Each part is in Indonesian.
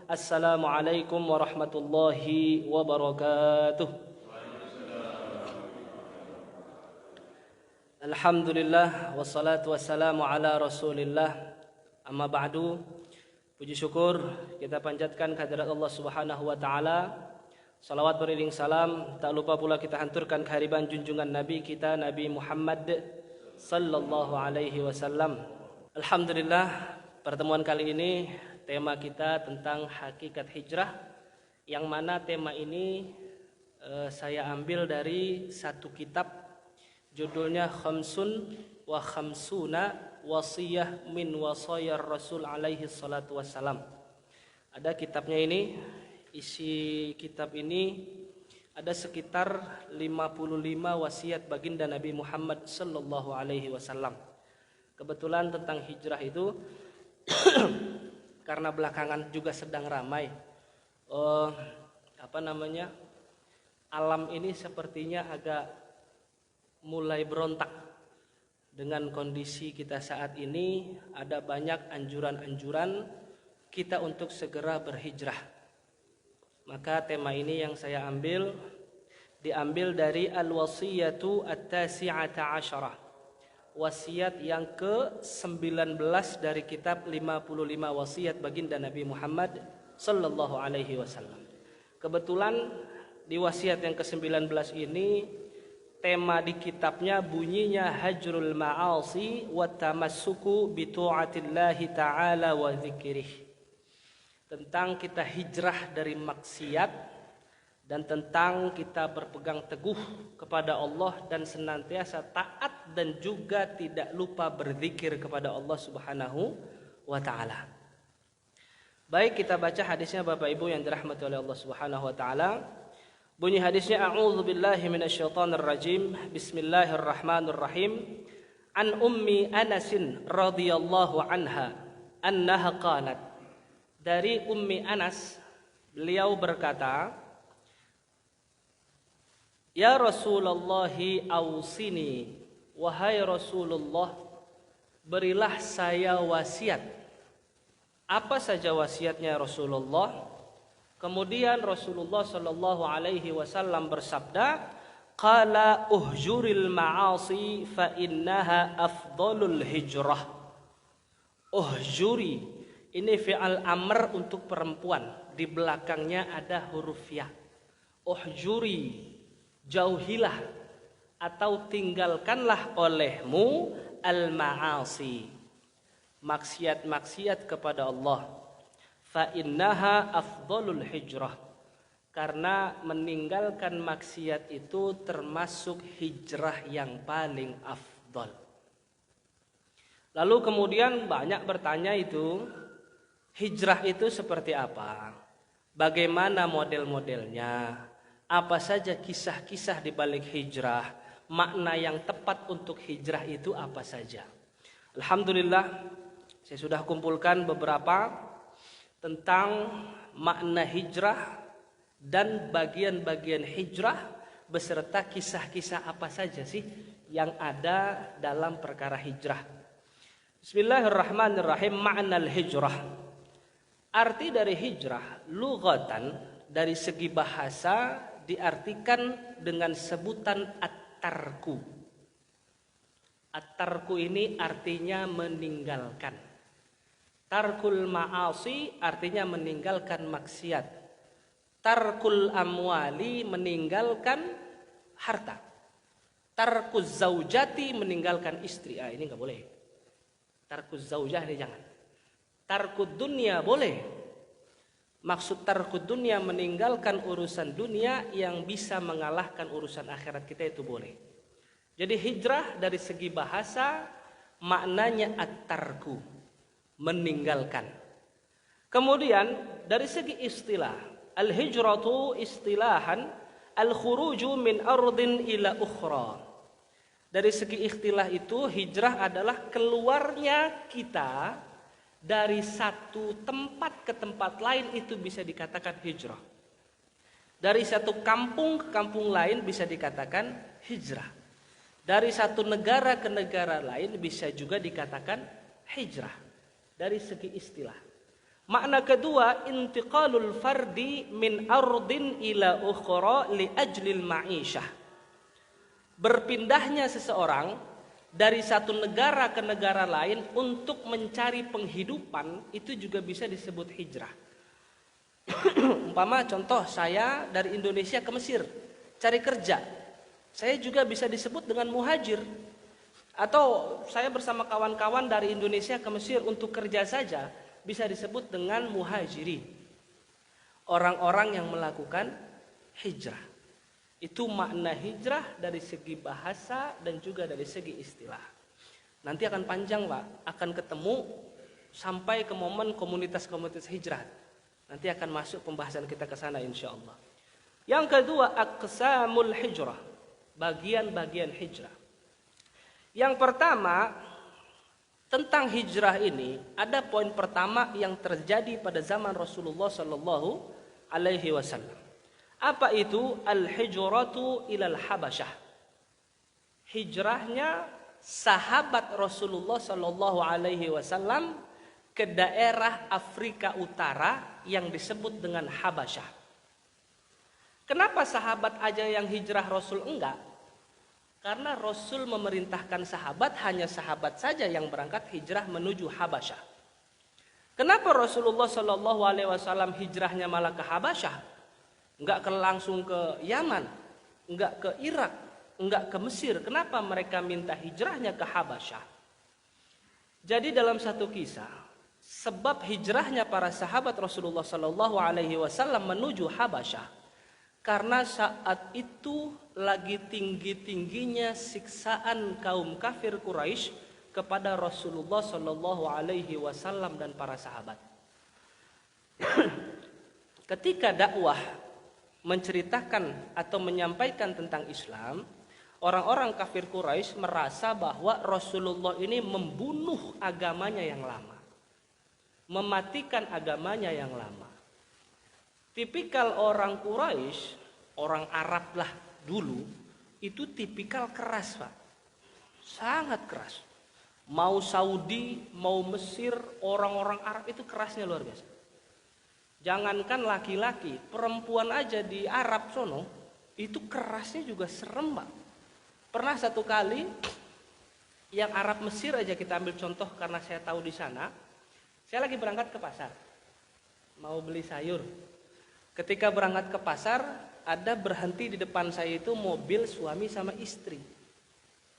Assalamualaikum warahmatullahi wabarakatuh. Alhamdulillah wassalatu wassalamu ala Rasulillah. Amma ba'du. Puji syukur kita panjatkan kehadirat Allah Subhanahu wa taala. Salawat beriring salam tak lupa pula kita hanturkan kehadiran junjungan Nabi kita Nabi Muhammad sallallahu alaihi wasallam. Alhamdulillah, pertemuan kali ini tema kita tentang hakikat hijrah, yang mana tema ini saya ambil dari satu kitab, judulnya Khamsun wa Khamsuna Wasiyah min Wasayar Rasul alaihi salatu wassalam. Ada kitabnya ini, isi kitab ini ada sekitar 55 wasiat baginda Nabi Muhammad sallallahu alaihi wasallam. Kebetulan tentang hijrah itu karena belakangan juga sedang ramai alam ini sepertinya agak mulai berontak. Dengan kondisi kita saat ini, ada banyak anjuran-anjuran kita untuk segera berhijrah. Maka tema ini yang saya diambil dari Al-Wasiyatu At-Tasi'ata Asyarah, wasiat yang ke-19 dari kitab 55 wasiat baginda Nabi Muhammad sallallahu alaihi wasallam. Kebetulan di wasiat yang ke-19 ini tema di kitabnya bunyinya hajrul ma'asi wa tamassuku bi ta'atillahi ta'ala wa dzikrih. Tentang kita hijrah dari maksiat dan tentang kita berpegang teguh kepada Allah dan senantiasa taat dan juga tidak lupa berzikir kepada Allah Subhanahu wa taala. Baik, kita baca hadisnya Bapak Ibu yang dirahmati oleh Allah Subhanahu wa taala. Bunyi hadisnya, a'udzu billahi minasyaitonir rajim. Bismillahirrahmanirrahim. An ummi Anas radhiyallahu anha annaha qalat. Dari Ummi Anas, beliau berkata, Ya Rasulullah ausini, wahai Rasulullah, berilah saya wasiat. Apa saja wasiatnya Rasulullah? Kemudian Rasulullah sallallahu alaihi wasallam bersabda, qala uhjuril ma'asi fa innaha afdalul hijrah. Uhjuri ini fi'al amr untuk perempuan, di belakangnya ada huruf ya. Uhjuri, jauhilah atau tinggalkanlah olehmu al-ma'asi, maksiat-maksiat kepada Allah. Fa innaha afdalul hijrah, karena meninggalkan maksiat itu termasuk hijrah yang paling afdal. Lalu kemudian banyak bertanya itu, hijrah itu seperti apa? Bagaimana model-modelnya? Apa saja kisah-kisah di balik hijrah? Makna yang tepat untuk hijrah itu apa saja? Alhamdulillah, saya sudah kumpulkan beberapa tentang makna hijrah dan bagian-bagian hijrah beserta kisah-kisah apa saja sih yang ada dalam perkara hijrah. Bismillahirrahmanirrahim. Ma'nal hijrah. Arti dari hijrah lughatan, dari segi bahasa diartikan dengan sebutan at-tarku. At-tarku ini artinya meninggalkan. Tarkul ma'asi artinya meninggalkan maksiat. Tarkul amwali meninggalkan harta. Tarkuz zaujati meninggalkan istri. Ini enggak boleh. Tarkuz zaujah ini jangan. Tarkud dunia boleh. Maksud tarkud dunia meninggalkan urusan dunia yang bisa mengalahkan urusan akhirat kita, itu boleh. Jadi hijrah dari segi bahasa maknanya at-tarku, meninggalkan. Kemudian dari segi istilah, al-hijratu istilahan al-khuruju min ardin ila ukhra. Dari segi istilah itu, hijrah adalah keluarnya kita dari satu tempat ke tempat lain, itu bisa dikatakan hijrah. Dari satu kampung ke kampung lain bisa dikatakan hijrah. Dari satu negara ke negara lain bisa juga dikatakan hijrah. Dari segi istilah. Makna kedua, intiqalul fardi min ardin ila ukhra li ajlil ma'isyah. Berpindahnya seseorang dari satu negara ke negara lain untuk mencari penghidupan, itu juga bisa disebut hijrah. Umpama contoh, saya dari Indonesia ke Mesir cari kerja, saya juga bisa disebut dengan muhajir. Atau saya bersama kawan-kawan dari Indonesia ke Mesir untuk kerja saja, bisa disebut dengan muhajiri. Orang-orang yang melakukan hijrah. Itu makna hijrah dari segi bahasa dan juga dari segi istilah. Nanti akan panjang Pak, akan ketemu sampai ke momen komunitas-komunitas hijrah. Nanti akan masuk pembahasan kita ke sana insyaallah. Yang kedua, aqsamul hijrah, bagian-bagian hijrah. Yang pertama, tentang hijrah ini ada poin pertama yang terjadi pada zaman Rasulullah sallallahu alaihi wasallam. Apa itu? Al-hijratu ilal Habasyah. Hijrahnya sahabat Rasulullah sallallahu alaihi wasallam ke daerah Afrika Utara yang disebut dengan Habasyah. Kenapa sahabat aja yang hijrah, Rasul enggak? Karena Rasul memerintahkan sahabat, hanya sahabat saja yang berangkat hijrah menuju Habasyah. Kenapa Rasulullah Shallallahu Alaihi Wasallam hijrahnya malah ke Habasyah? Enggak langsung ke Yaman, enggak ke Irak, enggak ke Mesir. Kenapa mereka minta hijrahnya ke Habasyah? Jadi dalam satu kisah, sebab hijrahnya para sahabat Rasulullah Shallallahu Alaihi Wasallam menuju Habasyah, karena saat itu lagi tinggi-tingginya siksaan kaum kafir Quraisy kepada Rasulullah Shallallahu Alaihi Wasallam dan para sahabat. Ketika dakwah menceritakan atau menyampaikan tentang Islam, orang-orang kafir Quraisy merasa bahwa Rasulullah ini membunuh agamanya yang lama, mematikan agamanya yang lama. Tipikal orang Quraisy, orang Arab lah dulu, itu tipikal keras Pak. Sangat keras. Mau Saudi, mau Mesir, orang-orang Arab itu kerasnya luar biasa. Jangankan laki-laki, perempuan aja di Arab sono, itu kerasnya juga serem Pak. Pernah satu kali, yang Arab Mesir aja kita ambil contoh karena saya tahu di sana, saya lagi berangkat ke pasar, mau beli sayur. Ketika berangkat ke pasar, ada berhenti di depan saya itu mobil suami sama istri.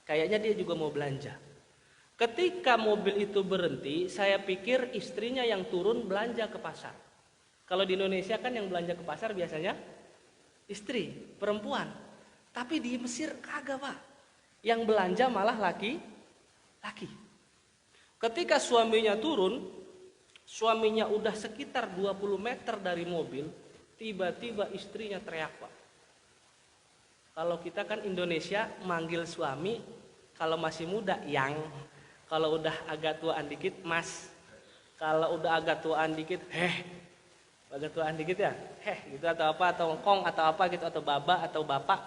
Kayaknya dia juga mau belanja. Ketika mobil itu berhenti, saya pikir istrinya yang turun belanja ke pasar. Kalau di Indonesia kan yang belanja ke pasar biasanya istri, perempuan. Tapi di Mesir kagak Pak. Yang belanja malah laki. Ketika suaminya turun, suaminya udah sekitar 20 meter dari mobil, tiba-tiba istrinya teriak Pak. Kalau kita kan Indonesia manggil suami kalau masih muda yang, kalau udah agak tuaan dikit mas, kalau udah agak tuaan dikit agak tuaan dikit ya gitu, atau apa, atau kong atau apa gitu, atau baba atau bapak.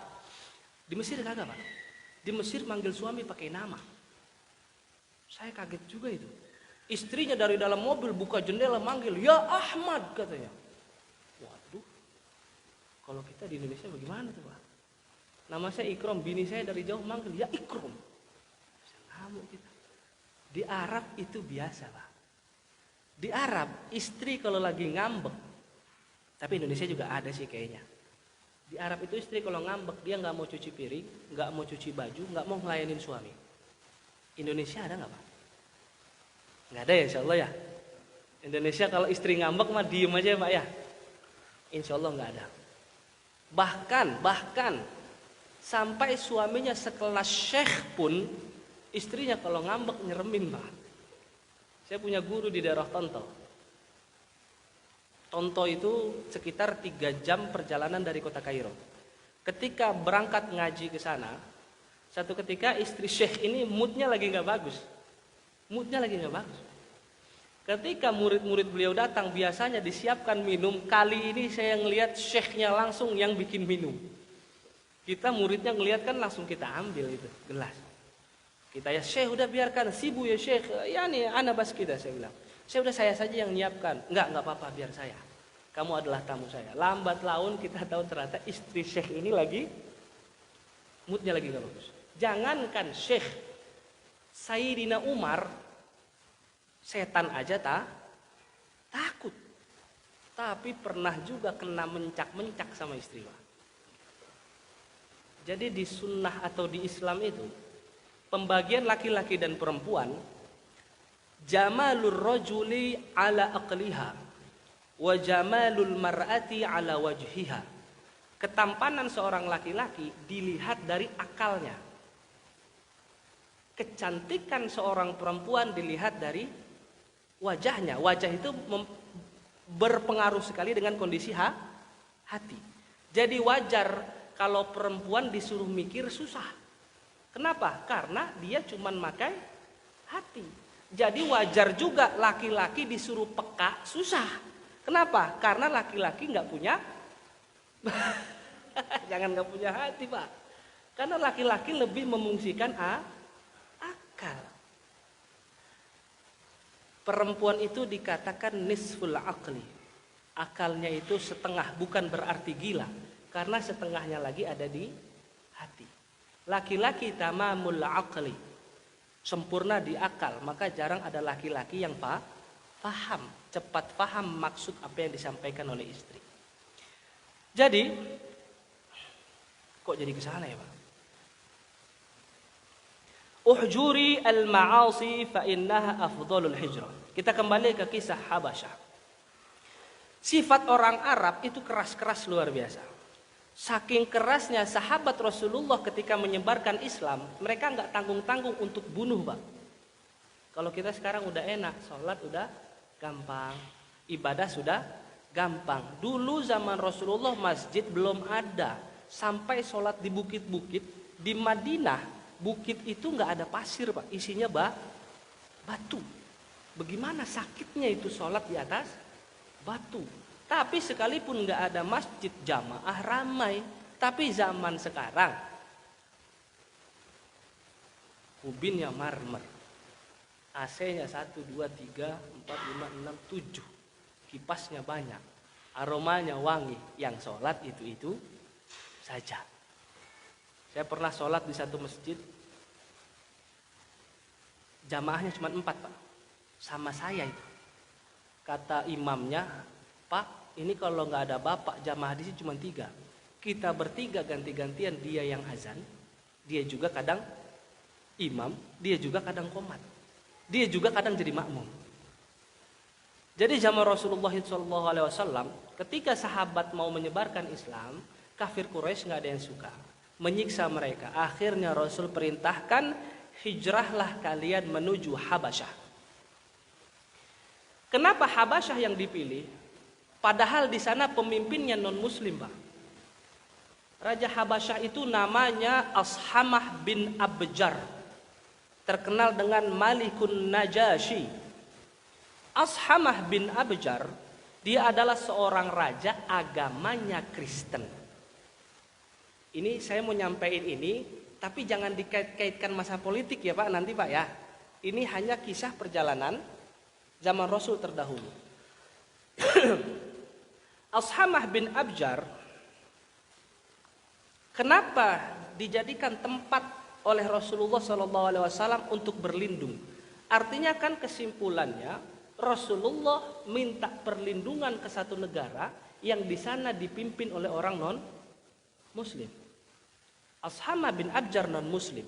Di Mesir kagak Pak. Di Mesir manggil suami pakai nama. Saya kaget juga itu. Istrinya dari dalam mobil buka jendela manggil, "Ya Ahmad," katanya. Waduh, kalau kita di Indonesia bagaimana tuh Pak? Nama saya Ikrom, bini saya dari jauh manggil, "Ya Ikrom." Ngamuk kita. Di Arab itu biasa Pak. Di Arab istri kalau lagi ngambek, tapi Indonesia juga ada sih kayaknya. Di Arab itu istri kalau ngambek, dia nggak mau cuci piring, nggak mau cuci baju, nggak mau ngelayanin suami. Indonesia ada nggak Pak? Nggak ada ya insya Allah ya. Indonesia kalau istri ngambek mah diem aja Pak ya. Insya Allah nggak ada. Bahkan sampai suaminya sekelas syekh pun, istrinya kalau ngambek nyeremin Pak. Saya punya guru di daerah Tonto. Tonto itu sekitar 3 jam perjalanan dari kota Kairo. Ketika berangkat ngaji ke sana, satu ketika istri syekh ini moodnya lagi nggak bagus. Ketika murid-murid beliau datang, biasanya disiapkan minum. Kali ini saya ngelihat syekhnya langsung yang bikin minum. Kita muridnya ngelihat kan langsung kita ambil itu gelas. Kita ya syekh udah biarkan, sibuk ya syekh. Ya nih ana bas kita, saya bilang. Saya saja yang nyiapkan. Enggak apa-apa, biar saya. Kamu adalah tamu saya. Lambat laun kita tahu ternyata istri Syekh ini lagi moodnya lagi gak bagus. Jangankan Syekh, Sayyidina Umar, setan aja takut. Tapi pernah juga kena mencak-mencak sama istri. Jadi di sunnah atau di Islam itu, pembagian laki-laki dan perempuan, jamalur rajuli ala aqliha wa jamalul mar'ati ala wajhiha. Ketampanan seorang laki-laki dilihat dari akalnya. Kecantikan seorang perempuan dilihat dari wajahnya. Wajah itu berpengaruh sekali dengan kondisi hati. Jadi wajar kalau perempuan disuruh mikir susah. Kenapa? Karena dia cuman makai hati. Jadi wajar juga laki-laki disuruh peka susah. Kenapa? Karena laki-laki nggak punya jangan nggak punya hati, Pak. Karena laki-laki lebih memungsikan akal. Perempuan itu dikatakan nisful aqli. Akalnya itu setengah, bukan berarti gila. Karena setengahnya lagi ada di hati. Laki-laki tamamul aqli, sempurna di akal. Maka jarang ada laki-laki yang paham, cepat paham maksud apa yang disampaikan oleh istri. Jadi, kok jadi ke sana ya, Pak? Uhjuri al-ma'asi fa innaha afdhalul hijrah. Kita kembali ke kisah Habasyah. Sifat orang Arab itu keras-keras luar biasa. Saking kerasnya sahabat Rasulullah ketika menyebarkan Islam, mereka nggak tanggung-tanggung untuk bunuh, Pak. Kalau kita sekarang udah enak, sholat udah gampang, ibadah sudah gampang. Dulu zaman Rasulullah masjid belum ada. Sampai sholat di bukit-bukit. Di Madinah, bukit itu nggak ada pasir, Pak. Isinya batu. Bagaimana sakitnya itu sholat di atas batu. Tapi sekalipun nggak ada masjid jamaah ramai. Tapi zaman sekarang, ubinnya marmer. AC-nya 1, 2, 3, 4, 5, 6, 7. Kipasnya banyak, aromanya wangi. Yang sholat itu saja. Saya pernah sholat di satu masjid, jamaahnya cuma 4, Pak. Sama saya itu. Kata imamnya, Pak, ini kalau nggak ada bapak, jamaah di sini cuma 3. Kita bertiga ganti-gantian, dia yang azan, dia juga kadang imam, dia juga kadang qomat, dia juga kadang jadi makmum. Jadi zaman Rasulullah SAW, ketika sahabat mau menyebarkan Islam, kafir Quraisy nggak ada yang suka, menyiksa mereka. Akhirnya Rasul perintahkan, hijrahlah kalian menuju Habasyah. Kenapa Habasyah yang dipilih? Padahal di sana pemimpinnya non Muslim, Pak. Raja Habasyah itu namanya Ashamah bin Abjar, terkenal dengan Malikun Najasyi. Ashamah bin Abjar, dia adalah seorang raja agamanya Kristen. Ini saya mau nyampein ini, tapi jangan dikait-kaitkan masa politik ya, Pak, nanti, Pak, ya. Ini hanya kisah perjalanan zaman Rasul terdahulu. Ashamah bin Abjar, kenapa dijadikan tempat oleh Rasulullah SAW untuk berlindung? Artinya kan kesimpulannya, Rasulullah minta perlindungan ke satu negara yang di sana dipimpin oleh orang non-Muslim. Ashamah bin Abjar non-Muslim.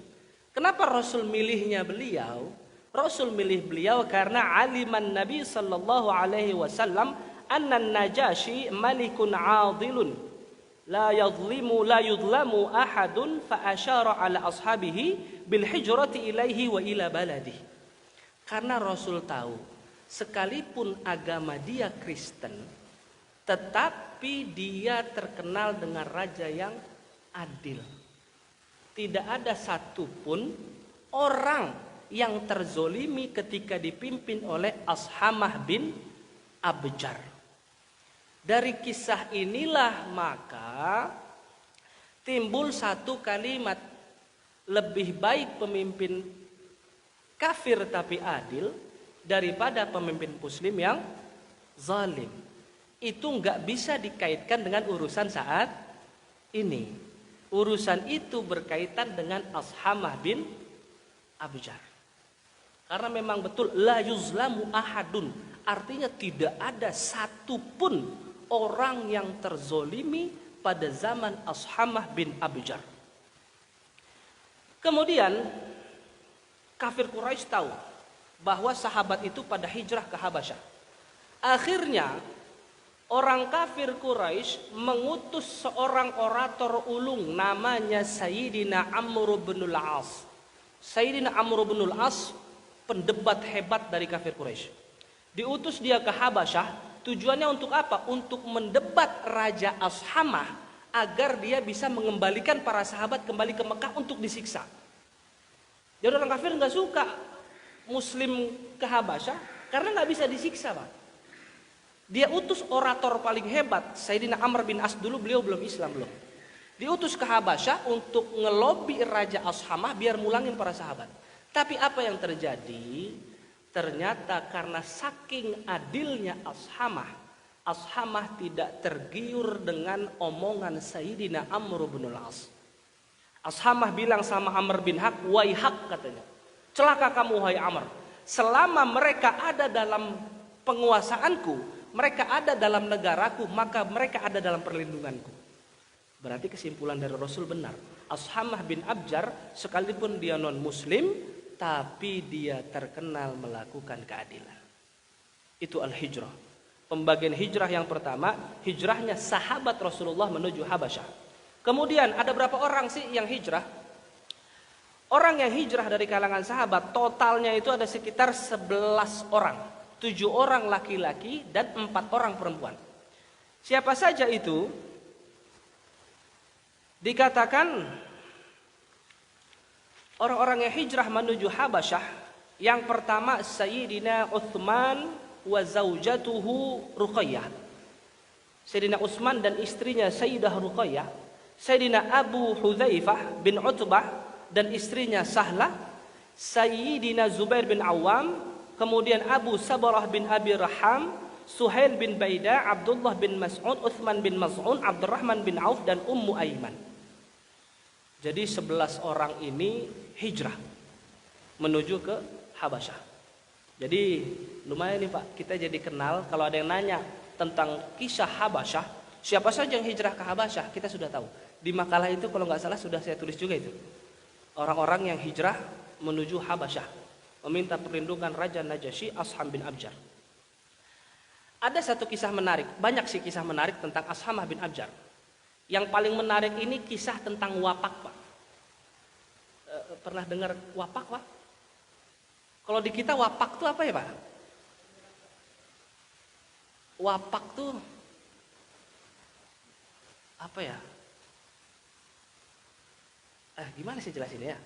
Kenapa Rasul milihnya beliau? Rasul milih beliau karena aliman Nabi sallallahu alaihi wasallam anna Najasyi malikun 'adilun la yudlamu ahadun fa asyara ala ashabihi bil hijrati ilaihi wa ila baladihi. Karena Rasul tahu sekalipun agama dia Kristen, tetapi dia terkenal dengan raja yang adil. Tidak ada satupun orang yang terzolimi ketika dipimpin oleh Ashamah bin Abjar. Dari kisah inilah maka timbul satu kalimat, lebih baik pemimpin kafir tapi adil daripada pemimpin muslim yang zalim. Itu nggak bisa dikaitkan dengan urusan saat ini. Urusan itu berkaitan dengan Ashamah bin Abjar. Karena memang betul la yuzlamu ahadun, artinya tidak ada satupun orang yang terzolimi pada zaman Ashamah bin Abjar. Kemudian kafir Quraisy tahu bahwa sahabat itu pada hijrah ke Habasyah. Akhirnya orang kafir Quraisy mengutus seorang orator ulung namanya Sayyidina Amr bin al-As. Sayyidina Amr bin al-As pendebat hebat dari kafir Quraisy. Diutus dia ke Habasyah, tujuannya untuk apa? Untuk mendebat Raja Ashamah agar dia bisa mengembalikan para sahabat kembali ke Mekah untuk disiksa. Jadi orang kafir nggak suka Muslim ke Habasyah karena nggak bisa disiksa, Pak. Dia utus orator paling hebat, Sayyidina Amr bin As, dulu beliau belum Islam belum. Diutus ke Habasyah untuk ngelobi Raja Ashamah biar mulangin para sahabat. Tapi apa yang terjadi? Ternyata karena saking adilnya Ashamah tidak tergiur dengan omongan Sayyidina Amr bin al-As. Ashamah bilang sama Amr bin Hak, "Wai Hak," katanya. "Celaka kamu wahai Amr. Selama mereka ada dalam penguasaanku, mereka ada dalam negaraku, maka mereka ada dalam perlindunganku." Berarti kesimpulan dari Rasul benar. Ashamah bin Abjar sekalipun dia non muslim, tapi dia terkenal melakukan keadilan. Itu al-hijrah. Pembagian hijrah yang pertama, hijrahnya sahabat Rasulullah menuju Habasyah. Kemudian ada berapa orang sih yang hijrah? Orang yang hijrah dari kalangan sahabat totalnya itu ada sekitar 11 orang. 7 orang laki-laki dan 4 orang perempuan. Siapa saja itu? Dikatakan orang-orang yang hijrah menuju Habasyah. Yang pertama Sayyidina Utsman wa zaujatuhu Ruqayyah. Sayyidina Utsman dan istrinya Sayyidah Ruqayyah. Sayyidina Abu Hudzaifah bin Utbah dan istrinya Sahlah. Sayyidina Zubair bin Awam, kemudian Abu Sabarah bin Abi Raham, Suhail bin Baida, Abdullah bin Mas'ud, Utsman bin Mas'ud, Abdurrahman bin Auf dan Ummu Aiman. Jadi 11 orang ini hijrah menuju ke Habasyah. Jadi lumayan nih Pak, kita jadi kenal. Kalau ada yang nanya tentang kisah Habasyah, siapa saja yang hijrah ke Habasyah, kita sudah tahu. Di makalah itu kalau nggak salah sudah saya tulis juga itu. Orang-orang yang hijrah menuju Habasyah, meminta perlindungan Raja Najasyi Asham bin Abjar. Ada satu kisah menarik, banyak sih kisah menarik tentang Ashamah bin Abjar. Yang paling menarik ini kisah tentang wapak, Pak. Pernah dengar wapak, Pak? Kalau di kita wapak tuh apa ya, Pak? Wapak tuh apa ya? Gimana sih jelasinnya ya?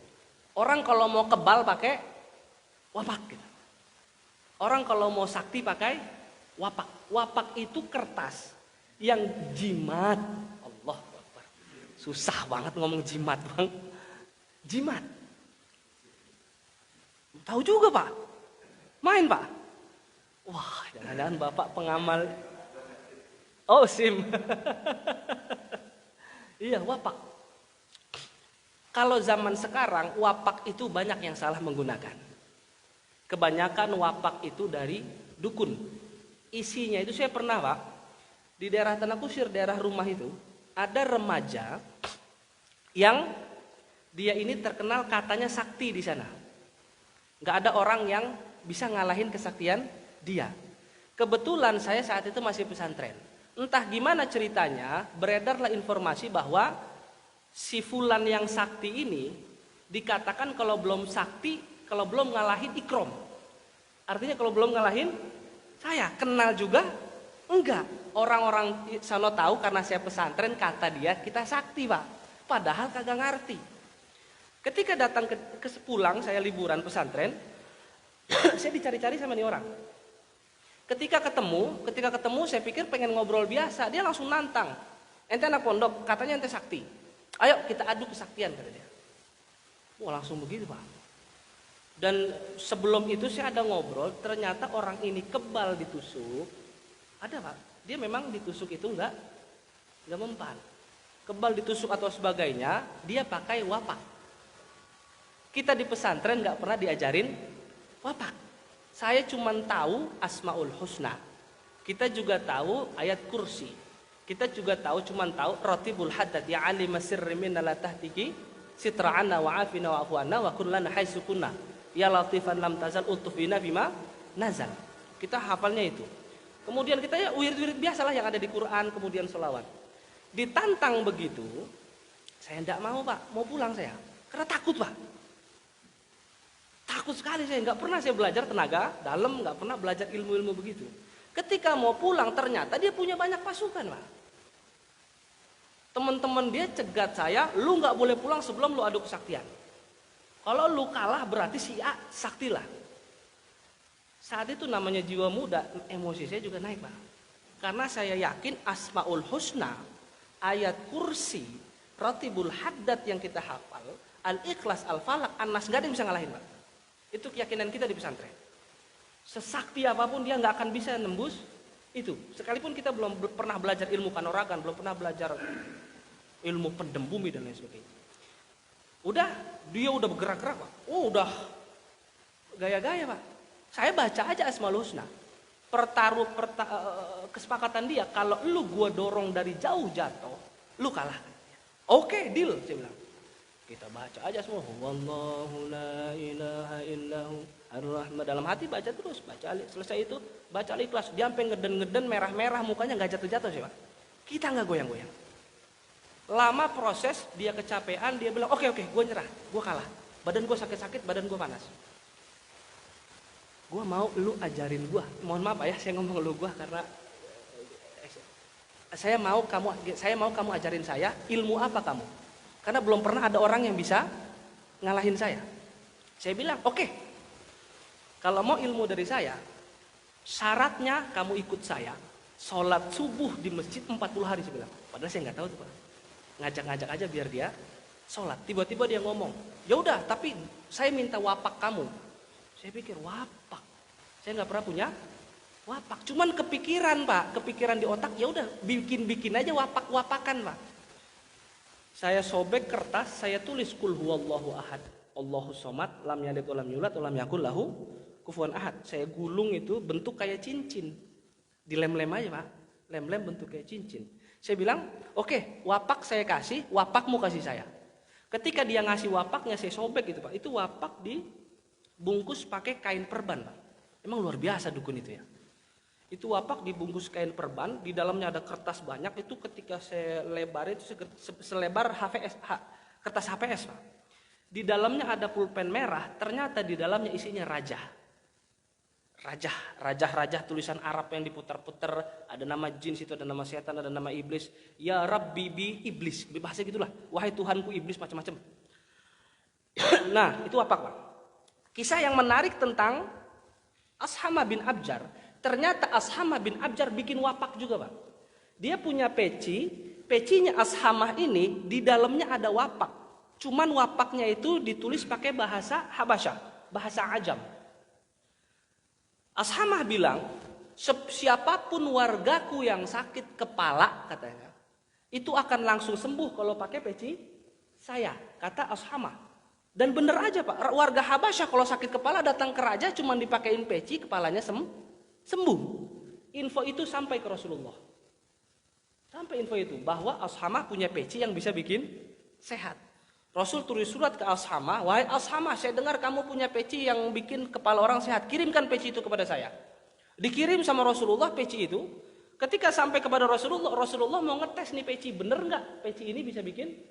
Orang kalau mau kebal pakai wapak gitu. Orang kalau mau sakti pakai wapak. Wapak itu kertas yang jimat. Allah Akbar. Susah banget ngomong jimat, Bang. Jimat. Tahu juga, Pak? Main, Pak? Wah, jangan-jangan Bapak pengamal. Oh, SIM. Iya, wapak. Kalau zaman sekarang, wapak itu banyak yang salah menggunakan. Kebanyakan wapak itu dari dukun. Isinya itu saya pernah, Pak, di daerah Tanah Kusir, daerah rumah itu, ada remaja yang dia ini terkenal katanya sakti di sana. Nggak ada orang yang bisa ngalahin kesaktian dia. Kebetulan saya saat itu masih pesantren. Entah gimana ceritanya, beredarlah informasi bahwa si fulan yang sakti ini dikatakan kalau belum sakti, kalau belum ngalahin ikrom. Artinya kalau belum ngalahin saya kenal juga enggak. Orang-orang sana tahu karena saya pesantren, kata dia kita sakti, Pak. Padahal kagak ngerti. Ketika datang ke pulang saya liburan pesantren, saya dicari-cari sama nih orang. Ketika ketemu saya pikir pengen ngobrol biasa, dia langsung nantang. Ente anak pondok, katanya ente sakti. Ayo kita adu kesaktian, kata dia. Wah, langsung begitu, Pak. Dan sebelum itu saya ada ngobrol, ternyata orang ini kebal ditusuk. Ada Pak, dia memang ditusuk itu enggak mempan. Kebal ditusuk atau sebagainya, dia pakai wapak. Kita di pesantren enggak pernah diajarin wapak. Saya cuma tahu Asmaul Husna. Kita juga tahu ayat kursi. Kita juga cuma tahu Ratibul Haddad ya alim sirri minna la tahtiki sitra'ana wa afina wa afuana wa kullana haitsu kunna. Ya latifan lam tazal utufina bima nazal. Kita hafalnya itu. Kemudian kita ya wirid-wirid biasalah yang ada di Quran, kemudian selawat. Ditantang begitu, saya tidak mau Pak, mau pulang saya. Karena takut Pak. Takut sekali saya, nggak pernah saya belajar tenaga dalam, nggak pernah belajar ilmu-ilmu begitu. Ketika mau pulang ternyata dia punya banyak pasukan Pak. Teman-teman dia cegat saya, lu nggak boleh pulang sebelum lu adu kesaktian. Kalau lu kalah berarti si A saktilah. Saat itu namanya jiwa muda, emosi saya juga naik Pak. Karena saya yakin Asmaul Husna, ayat kursi, Ratibul Haddad yang kita hafal, Al-Ikhlas, Al-Falaq, An-Nas, gak ada yang bisa ngalahin Pak. Itu keyakinan kita di pesantren. Sesakti apapun dia nggak akan bisa nembus itu. Sekalipun kita belum pernah belajar ilmu kanuragan, belum pernah belajar ilmu pendem bumi dan lain sebagainya. Dia udah bergerak-gerak Pak. Oh udah gaya-gaya Pak. Saya baca aja Asmaul Husna. Kesepakatan dia, kalau lu gua dorong dari jauh jatuh, lu kalah. Oke, deal, saya bilang. Kita baca aja semua. Wallahu la ilaha illahu ar-rahman. Dalam hati baca terus, baca selesai itu, baca Al-Ikhlas. Dia sampai ngeden-ngeden merah-merah mukanya nggak jatuh-jatuh sih Pak. Kita nggak goyang-goyang. Lama proses, dia kecapean, dia bilang, oke, gue nyerah, gue kalah. Badan gue sakit-sakit, badan gue panas. Gue mau lu ajarin gue. Mohon maaf ya, saya ngomong lu gue karena saya mau kamu ajarin saya ilmu apa kamu. Karena belum pernah ada orang yang bisa ngalahin saya. Saya bilang, oke. Kalau mau ilmu dari saya, syaratnya kamu ikut saya. Sholat subuh di masjid 40 hari saya bilang. Padahal saya nggak tahu tuh Pak. Ngajak-ngajak aja biar dia sholat. Tiba-tiba dia ngomong, ya udah, tapi saya minta wapak kamu. Saya pikir wapak, saya nggak pernah punya wapak. Cuman kepikiran Pak, kepikiran di otak, ya udah bikin aja wapak-wapakan Pak. Saya sobek kertas, saya tulis kul huwallahu ahad, Allahu somad, lam yalid walam yulad, walam yakul lahu kufuwan ahad. Saya gulung itu bentuk kayak cincin, dilem-lem aja Pak, lem-lem bentuk kayak cincin. Saya bilang, oke, wapak saya kasih, wapakmu kasih saya. Ketika dia ngasih wapaknya, saya sobek itu Pak. Itu wapak dibungkus pakai kain perban Pak. Emang luar biasa dukun itu ya. Itu wapak dibungkus kain perban, di dalamnya ada kertas banyak. Itu ketika saya lebar itu selebar kertas HPS Pak. Di dalamnya ada pulpen merah, ternyata di dalamnya isinya rajah tulisan Arab yang diputar-putar, ada nama jin situ, ada nama setan, ada nama iblis. Ya Rabbi bi iblis, bahasa gitulah. Wahai Tuhanku iblis, macam-macam. Nah, itu apa Pak? Kisah yang menarik tentang Ashama bin Abjar. Ternyata Ashama bin Abjar bikin wapak juga Pak. Dia punya pecinya Ashamah ini di dalamnya ada wapak. Cuman wapaknya itu ditulis pakai bahasa Habasyah, bahasa Ajam. Ashamah bilang, siapapun wargaku yang sakit kepala, katanya, itu akan langsung sembuh kalau pakai peci saya, kata Ashamah. Dan bener aja Pak, warga Habasyah kalau sakit kepala datang ke raja cuma dipakein peci, kepalanya sembuh. Info itu sampai ke Rasulullah. Sampai info itu, bahwa Ashamah punya peci yang bisa bikin sehat. Rasul tulis surat ke Ashamah, wahai Ashamah, saya dengar kamu punya peci yang bikin kepala orang sehat, kirimkan peci itu kepada saya. Dikirim sama Rasulullah peci itu. Ketika sampai kepada Rasulullah mau ngetes nih peci, bener nggak peci ini bisa bikin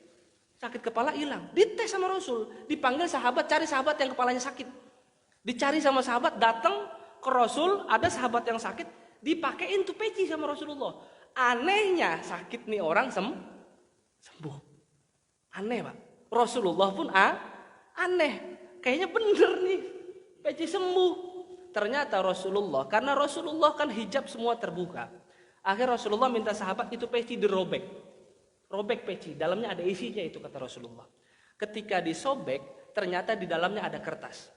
sakit kepala hilang. Dites sama Rasul, dipanggil sahabat, cari sahabat yang kepalanya sakit. Dicari sama sahabat, datang ke Rasul, ada sahabat yang sakit, dipakein tuh peci sama Rasulullah. Anehnya sakit nih orang sembuh. Aneh Pak. Rasulullah pun aneh, kayaknya bener nih peci sembuh. Ternyata Rasulullah, karena Rasulullah kan hijab semua terbuka. Akhirnya Rasulullah minta sahabat itu peci dirobek, robek peci, dalamnya ada isinya itu kata Rasulullah. Ketika disobek, ternyata di dalamnya ada kertas.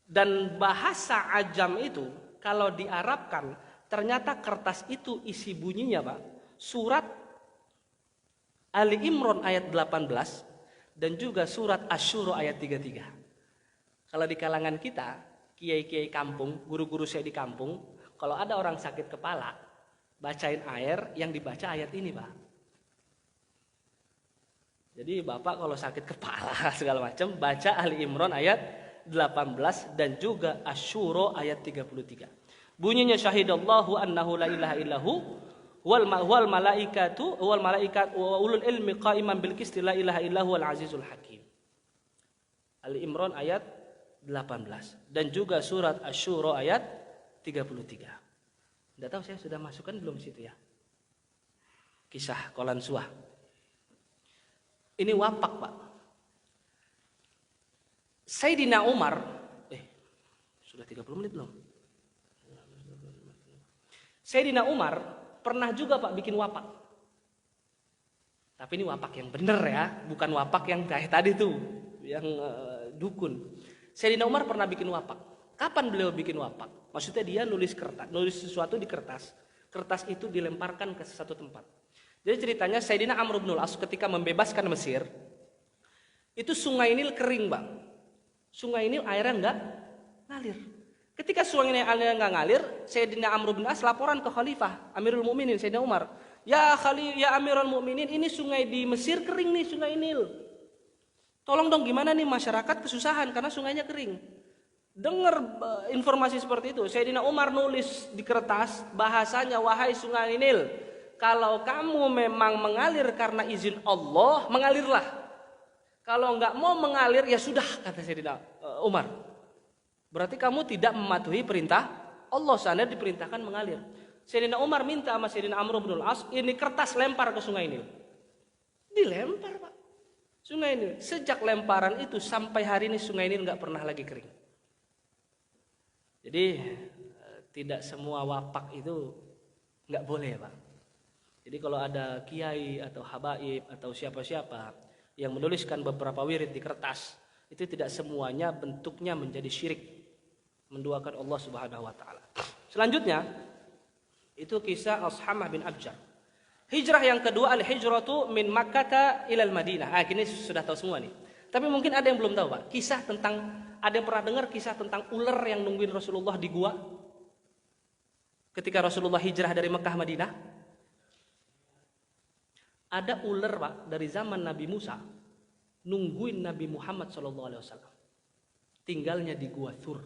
Dan bahasa ajam itu kalau diarabkan ternyata kertas itu isi bunyinya Pak, surat Ali Imran ayat 18 dan juga surat Asy-Syura ayat 33. Kalau di kalangan kita, kiai-kiai kampung, guru-guru saya di kampung, kalau ada orang sakit kepala, bacain air, yang dibaca ayat ini Pak. Jadi Bapak kalau sakit kepala segala macam, baca Ali Imran ayat 18 dan juga Asy-Syura ayat 33. Bunyinya syahidallahu annahu la ilaha illahu wal malaikatu wa ulul ilmi qa'iman bil qisti la ilaha illahu al azizul hakim. Ali Imran ayat 18 dan juga surat Asy-Syura ayat 33. Enggak tahu saya sudah masukkan belum situ ya. Kisah Qalansuah. Ini wapak Pak. Sayyidina Umar, sudah 30 menit belum? Sayyidina Umar pernah juga Pak bikin wapak. Tapi ini wapak yang bener ya, bukan wapak yang kayak tadi tuh, yang dukun. Sayyidina Umar pernah bikin wapak. Kapan beliau bikin wapak? Maksudnya dia nulis sesuatu di kertas. Kertas itu dilemparkan ke satu tempat. Jadi ceritanya Sayyidina Amr bin Al-As ketika membebaskan Mesir, itu sungai Nil kering Bang. Sungai Nil airnya enggak ngalir. Ketika sungai Nil airnya enggak ngalir, Sayyidina Amr bin Al-As laporan ke Khalifah Amirul Mukminin Sayyidina Umar. Ya Amirul Mukminin, ini sungai di Mesir kering nih, sungai Nil. Tolong dong gimana nih masyarakat kesusahan karena sungainya kering. Dengar informasi seperti itu, Sayyidina Umar nulis di kertas bahasanya, wahai sungai Nil, kalau kamu memang mengalir karena izin Allah, mengalirlah. Kalau enggak mau mengalir, ya sudah, kata Sayyidina Umar. Berarti kamu tidak mematuhi perintah Allah, seandainya diperintahkan mengalir. Sayyidina Umar minta sama Sayyidina Amr bin Al-As, ini kertas lempar ke sungai Nil. Dilempar Pak. Sungai Nil. Sejak lemparan itu sampai hari ini sungai Nil enggak pernah lagi kering. Jadi tidak semua wapak itu enggak boleh Pak. Jadi kalau ada kiai atau habaib atau siapa-siapa yang menuliskan beberapa wirid di kertas, itu tidak semuanya bentuknya menjadi syirik, menduakan Allah Subhanahu wa taala. Selanjutnya itu kisah Ashamah bin Abjar. Hijrah yang kedua, al-hijratu min Makkah ila al-Madinah. Ini sudah tahu semua nih. Tapi mungkin ada yang belum tahu, Pak. Kisah tentang, ada yang pernah dengar kisah tentang ular yang nungguin Rasulullah di gua? Ketika Rasulullah hijrah dari Mekah Madinah, ada ular Pak dari zaman Nabi Musa nungguin Nabi Muhammad SAW. Tinggalnya di Gua Thur.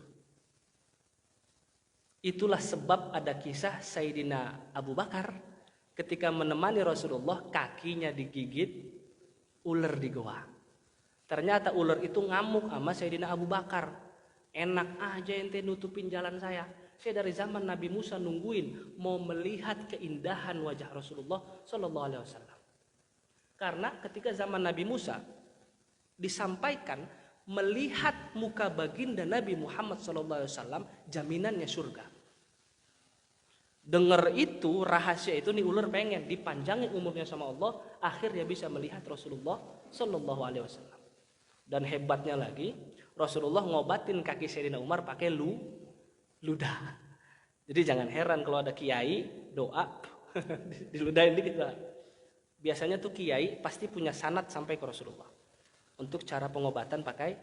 Itulah sebab ada kisah Sayyidina Abu Bakar ketika menemani Rasulullah, kakinya digigit ular di gua. Ternyata ular itu ngamuk sama Sayyidina Abu Bakar. Enak aja ente nutupin jalan saya. Saya dari zaman Nabi Musa nungguin mau melihat keindahan wajah Rasulullah SAW. Karena ketika zaman Nabi Musa disampaikan melihat muka baginda Nabi Muhammad SAW jaminannya surga. Dengar itu, rahasia itu, nih ular pengen dipanjangin umurnya sama Allah, akhirnya bisa melihat Rasulullah SAW. Dan hebatnya lagi, Rasulullah ngobatin kaki Sayyidina Umar pakai ludah. Jadi jangan heran kalau ada kiai doa diludahin dikit lah. Biasanya tuh kiai pasti punya sanad sampai ke Rasulullah untuk cara pengobatan pakai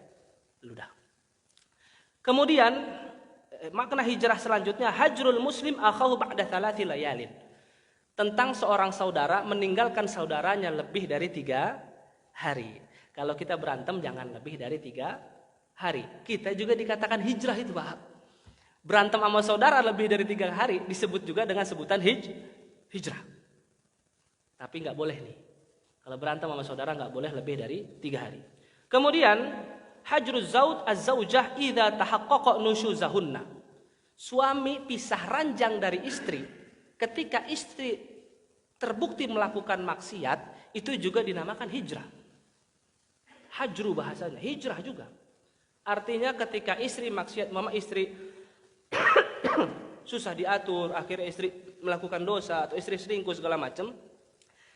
ludah. Kemudian makna hijrah selanjutnya, hajrul muslim akhahu ba'da thalathi layalin. Tentang seorang saudara meninggalkan saudaranya lebih dari 3 hari. Kalau kita berantem jangan lebih dari 3 hari. Kita juga dikatakan hijrah itu Pak. Berantem sama saudara lebih dari 3 hari disebut juga dengan sebutan hijrah. Tapi nggak boleh nih. Kalau berantem sama saudara nggak boleh lebih dari 3 hari. Kemudian hajruz zauj az-zaujah idza tahaqqaqa nusyuzahunna. Suami pisah ranjang dari istri ketika istri terbukti melakukan maksiat, itu juga dinamakan hijrah. Hajru bahasanya, hijrah juga. Artinya ketika istri maksiat, istri susah diatur, akhirnya istri melakukan dosa atau istri selingkuh segala macam.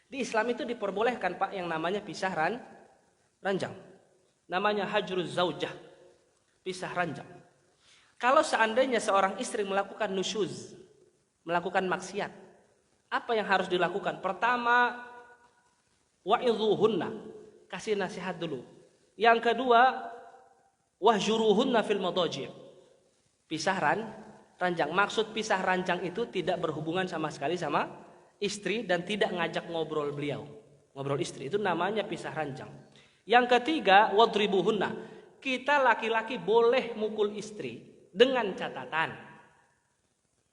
Di Islam itu diperbolehkan Pak yang namanya pisah ranjang. Namanya hajruz zaujah. Pisah ranjang. Kalau seandainya seorang istri melakukan nusyuz, melakukan maksiat, apa yang harus dilakukan? Pertama, wa'idhuhunna, kasih nasihat dulu. Yang kedua, wahjuruhunna fil madaji', pisah ranjang. Maksud pisah ranjang itu tidak berhubungan sama sekali sama istri dan tidak ngajak ngobrol beliau. Ngobrol istri itu namanya pisah ranjang. Yang ketiga, wadribuhunna, kita laki-laki boleh mukul istri dengan catatan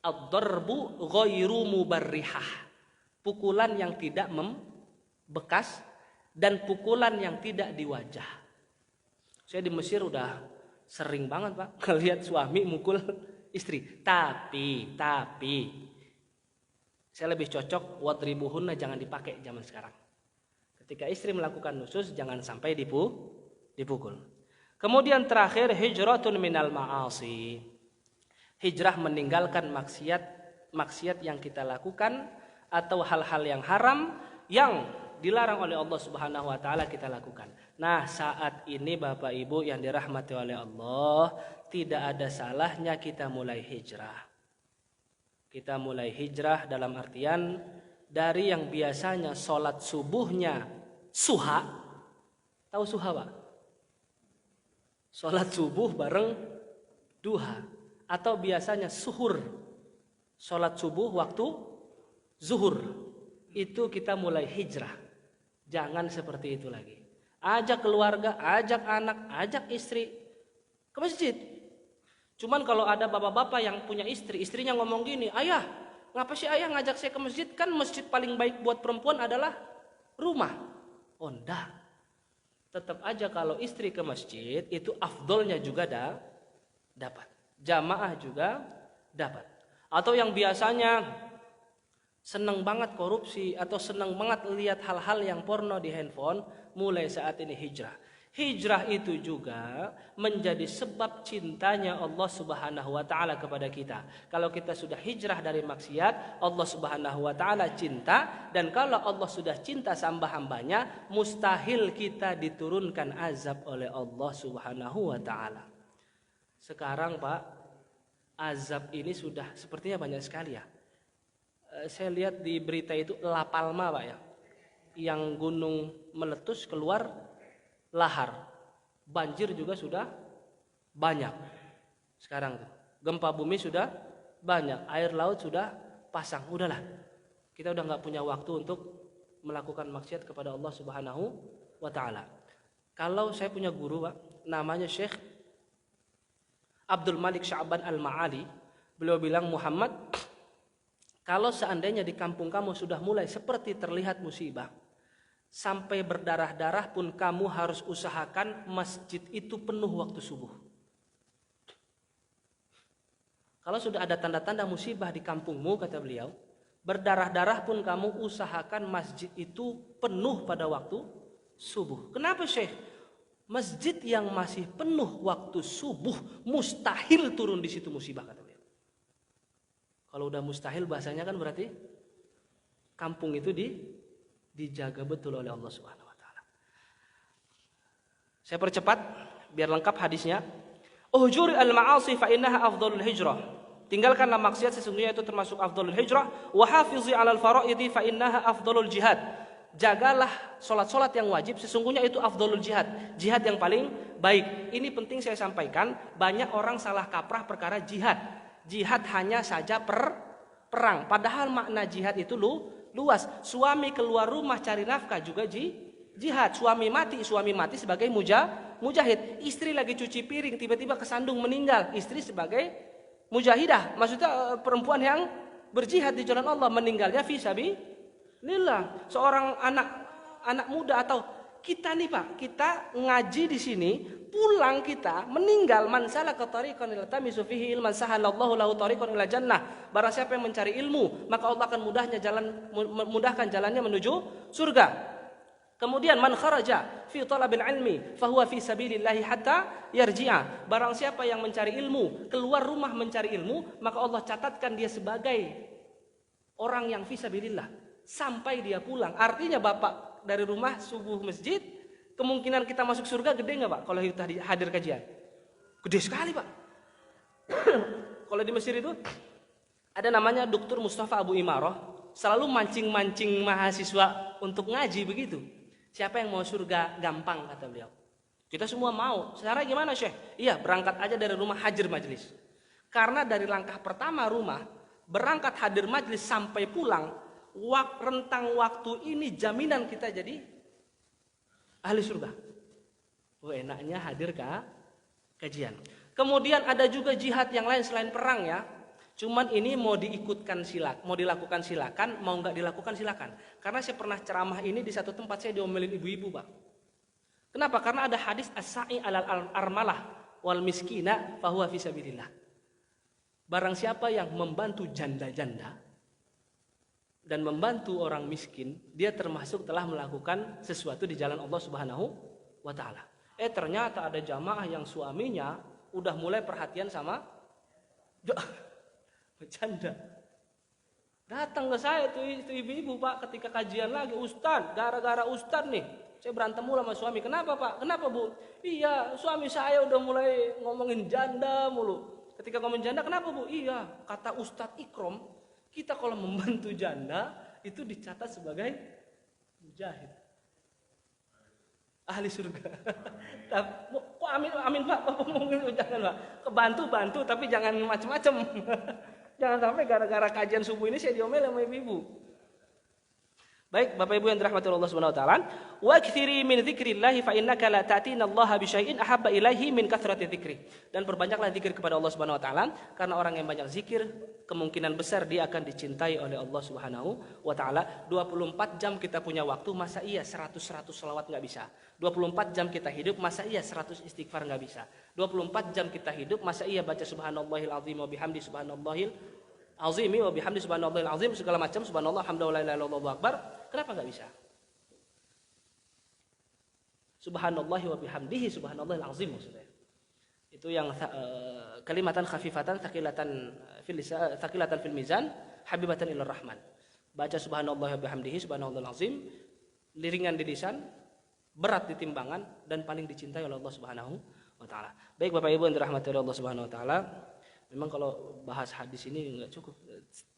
ad-darbu ghairu mubarrihah, pukulan yang tidak membekas dan pukulan yang tidak di wajah. Saya di Mesir udah sering banget Pak ngelihat suami mukul istri. Tapi saya lebih cocok wadribuhunna, jangan dipakai zaman sekarang. Ketika istri melakukan nusyuz jangan sampai dipukul. Kemudian terakhir, hijratun minal ma'asi, hijrah meninggalkan maksiat yang kita lakukan atau hal-hal yang haram yang dilarang oleh Allah Subhanahu wa taala kita lakukan. Nah, saat ini Bapak Ibu yang dirahmati oleh Allah, tidak ada salahnya kita mulai hijrah. Kita mulai hijrah dalam artian dari yang biasanya sholat subuhnya suha, tahu suha Pak? Sholat subuh bareng duha, atau biasanya suhur, sholat subuh waktu zuhur, itu kita mulai hijrah. Jangan seperti itu lagi. Ajak keluarga, ajak anak, ajak istri ke masjid. Cuman kalau ada bapak-bapak yang punya istri, istrinya ngomong gini, ayah, ngapa sih ayah ngajak saya ke masjid? Kan masjid paling baik buat perempuan adalah rumah. Oh enggak. Tetap aja kalau istri ke masjid itu afdolnya juga dapat. Jamaah juga dapat. Atau yang biasanya senang banget korupsi atau senang banget lihat hal-hal yang porno di handphone, mulai saat ini hijrah. Hijrah itu juga menjadi sebab cintanya Allah Subhanahu wa taala kepada kita. Kalau kita sudah hijrah dari maksiat, Allah Subhanahu wa taala cinta, dan kalau Allah sudah cinta sama hambanya, mustahil kita diturunkan azab oleh Allah Subhanahu wa taala. Sekarang Pak, azab ini sudah sepertinya banyak sekali ya. Saya lihat di berita itu La Palma Pak ya, yang gunung meletus keluar lahar, banjir juga sudah banyak. Sekarang tuh gempa bumi sudah banyak, air laut sudah pasang. Udahlah, kita udah nggak punya waktu untuk melakukan maksiat kepada Allah Subhanahu wa taala. Kalau saya punya guru Pak, namanya Syekh Abdul Malik Sya'ban Al-Ma'ali, beliau bilang, Muhammad, kalau seandainya di kampung kamu sudah mulai seperti terlihat musibah, sampai berdarah-darah pun kamu harus usahakan masjid itu penuh waktu subuh. Kalau sudah ada tanda-tanda musibah di kampungmu, kata beliau, berdarah-darah pun kamu usahakan masjid itu penuh pada waktu subuh. Kenapa Syekh? Masjid yang masih penuh waktu subuh mustahil turun di situ musibah, kata beliau. Kalau udah mustahil bahasanya kan berarti kampung itu dijaga betul oleh Allah Subhanahu wa taala. Saya percepat biar lengkap hadisnya. Uhjuri al-ma'asi fa innaha afdhalul hijrah. Tinggalkanlah maksiat, sesungguhnya itu termasuk afdhalul hijrah. Wa hafizi 'alal fara'idi fa innaha afdhalul jihad. Jagalah salat-salat yang wajib, sesungguhnya itu afdhalul jihad. Jihad yang paling baik. Ini penting saya sampaikan, banyak orang salah kaprah perkara jihad. Jihad hanya saja perang, padahal makna jihad itu luas. Suami keluar rumah cari nafkah juga jihad. Suami mati sebagai mujahid. Istri lagi cuci piring tiba-tiba kesandung meninggal, istri sebagai mujahidah. Maksudnya perempuan yang berjihad di jalan Allah, meninggalnya fi sabilillah. Seorang anak muda atau kita nih Pak, kita ngaji di sini, pulang kita meninggal, man salaka tariqan iltamisu fihi ilman sahalallahu lahu tariqan ila jannah. Barang siapa yang mencari ilmu, maka Allah akan mudahkan jalannya menuju surga. Kemudian man kharaja fi talabil ilmi fahuwa fi sabilillahi hatta yarji'a. Barang siapa yang mencari ilmu, keluar rumah mencari ilmu, maka Allah catatkan dia sebagai orang yang fi sabilillah sampai dia pulang. Artinya Bapak dari rumah subuh masjid, kemungkinan kita masuk surga gede nggak Pak kalau kita hadir kajian? Gede sekali Pak. Kalau di Mesir itu ada namanya Dr. Mustafa Abu Imarah, selalu mancing-mancing mahasiswa untuk ngaji begitu. Siapa yang mau surga gampang kata beliau. Kita semua mau. Secara gimana Syekh? Iya, berangkat aja dari rumah hadir majlis. Karena dari langkah pertama rumah, berangkat hadir majlis sampai pulang, rentang waktu ini jaminan kita jadi ahli surga. Oh, enaknya hadir ke kajian. Kemudian ada juga jihad yang lain selain perang ya. Cuman ini mau diikutkan mau dilakukan silakan, mau nggak dilakukan silakan. Karena saya pernah ceramah ini di satu tempat saya diomelin ibu-ibu, Pak. Kenapa? Karena ada hadis as-sa'i alal armalah wal miskina fahuwa fisabilillah. Barang siapa yang membantu janda-janda dan membantu orang miskin, dia termasuk telah melakukan sesuatu di jalan Allah Subhanahu wa taala. Ternyata ada jamaah yang suaminya udah mulai perhatian sama janda. Datang ke saya tuh ibu-ibu, Pak, ketika kajian lagi, Ustaz, gara-gara Ustaz nih, saya berantem mulu sama suami. Kenapa, Pak? Kenapa, Bu? Iya, suami saya udah mulai ngomongin janda mulu. Ketika ngomongin janda, kenapa, Bu? Iya, kata Ustaz Ikrom, kita kalau membantu janda itu dicatat sebagai mujahid, ahli surga. Kok amin Pak? Jangan Pak. Kebantu tapi jangan macam-macam. Jangan sampai gara-gara kajian subuh ini saya diomel sama ibu-ibu. Baik, Bapak Ibu yang dirahmati Allah Subhanahu wa taala, wa ktsiri min dzikrillah fa innaka la ta'tina Allah bi syai'in ahabba ilaihi min kathrati dzikri. Dan perbanyaklah zikir kepada Allah Subhanahu wa taala, karena orang yang banyak zikir kemungkinan besar dia akan dicintai oleh Allah Subhanahu wa taala. 24 jam kita punya waktu, masa iya 100 selawat enggak bisa? 24 jam kita hidup, masa iya 100 istighfar enggak bisa? 24 jam kita hidup, masa iya baca subhanallahil azim wa bihamdi subhanallahil azimi wa bihamdi subhanallahil azim segala macam, subhanallah alhamdulillah la ilaha illallah Allahu akbar. Kenapa enggak bisa? Subhanallahi wa bihamdihi subhanallahil azim maksudnya. Itu yang kalimatan khafifatan thaqilatan fil mizan habibatan ilar rahman. Baca subhanallahi wa bihamdihi subhanallahil azim, ringan di lisan, berat di timbangan, dan paling dicintai oleh Allah Subhanahu wa taala. Baik Bapak Ibu yang dirahmati Allah Subhanahu wa taala, memang kalau bahas hadis ini enggak cukup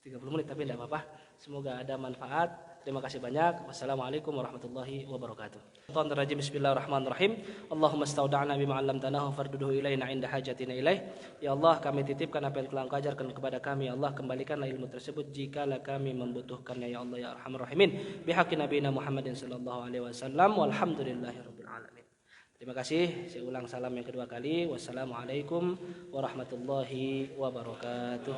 30 menit, tapi tidak apa-apa. Semoga ada manfaat. Terima kasih banyak. Wassalamualaikum warahmatullahi wabarakatuh. Bismillahirrahmanirrahim. Allahumma stauda'na bima 'allamtanahu farduduhu ilaina 'inda hajatina ilaih. Ya Allah, kami titipkan apa yang telah Engkau ajarkan kepada kami. Ya Allah, kembalikanlah ilmu tersebut jikalau kami membutuhkannya, ya Allah ya arhamar rahimin. Bihaqqi nabiyina Muhammadin sallallahu alaihi wasallam. Walhamdulillahirabbil alamin. Terima kasih. Saya ulang salam yang kedua kali. Wassalamualaikum warahmatullahi wabarakatuh.